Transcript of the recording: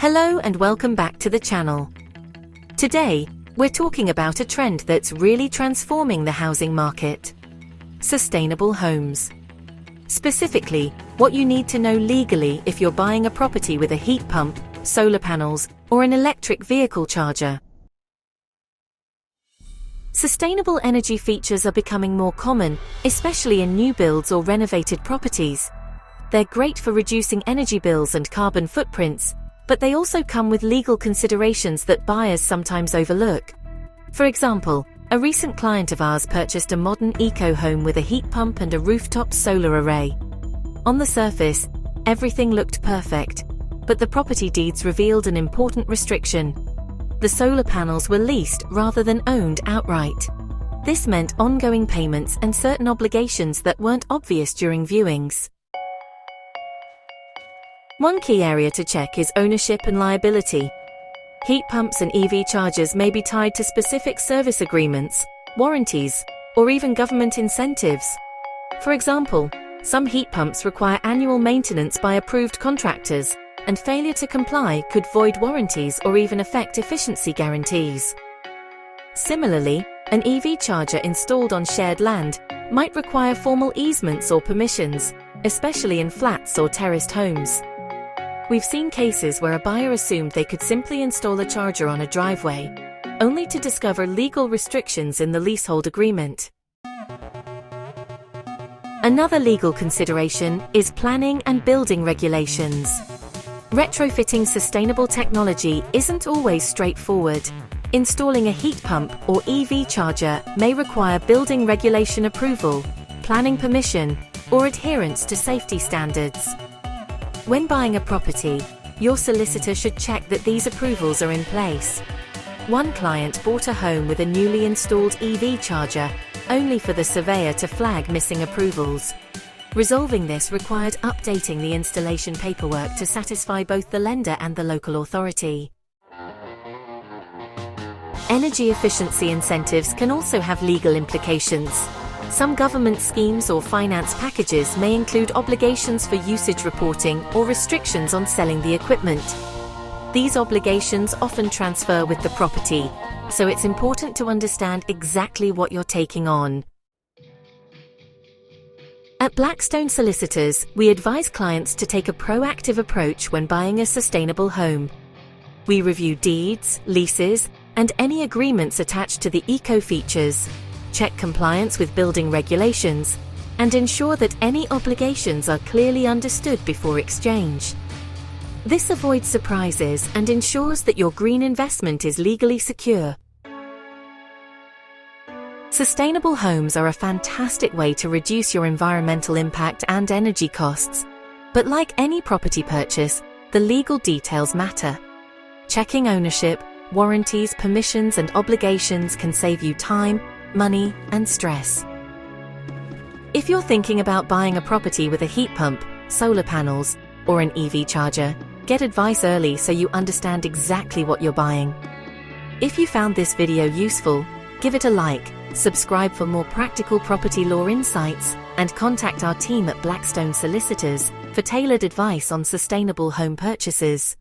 Hello and welcome back to the channel. Today, we're talking about a trend that's really transforming the housing market. Sustainable homes. Specifically, what you need to know legally if you're buying a property with a heat pump, solar panels, or an electric vehicle charger. Sustainable energy features are becoming more common, especially in new builds or renovated properties. They're great for reducing energy bills and carbon footprints, but they also come with legal considerations that buyers sometimes overlook. For example, a recent client of ours purchased a modern eco-home with a heat pump and a rooftop solar array. On the surface, everything looked perfect, but the property deeds revealed an important restriction. The solar panels were leased rather than owned outright. This meant ongoing payments and certain obligations that weren't obvious during viewings. One key area to check is ownership and liability. Heat pumps and EV chargers may be tied to specific service agreements, warranties, or even government incentives. For example, some heat pumps require annual maintenance by approved contractors, and failure to comply could void warranties or even affect efficiency guarantees. Similarly, an EV charger installed on shared land might require formal easements or permissions, especially in flats or terraced homes. We've seen cases where a buyer assumed they could simply install a charger on a driveway, only to discover legal restrictions in the leasehold agreement. Another legal consideration is planning and building regulations. Retrofitting sustainable technology isn't always straightforward. Installing a heat pump or EV charger may require building regulation approval, planning permission, or adherence to safety standards. When buying a property, your solicitor should check that these approvals are in place. One client bought a home with a newly installed EV charger, only for the surveyor to flag missing approvals. Resolving this required updating the installation paperwork to satisfy both the lender and the local authority. Energy efficiency incentives can also have legal implications. Some government schemes or finance packages may include obligations for usage reporting or restrictions on selling the equipment. These obligations often transfer with the property, so it's important to understand exactly what you're taking on. At Blackstone Solicitors, we advise clients to take a proactive approach when buying a sustainable home. We review deeds, leases, and any agreements attached to the eco-features, check compliance with building regulations, and ensure that any obligations are clearly understood before exchange. This avoids surprises and ensures that your green investment is legally secure. Sustainable homes are a fantastic way to reduce your environmental impact and energy costs. But like any property purchase, the legal details matter. Checking ownership, warranties, permissions, and obligations can save you time, money, and stress. If you're thinking about buying a property with a heat pump, solar panels, or an EV charger, get advice early so you understand exactly what you're buying. If you found this video useful, give it a like, subscribe for more practical property law insights, and contact our team at Blackstone Solicitors for tailored advice on sustainable home purchases.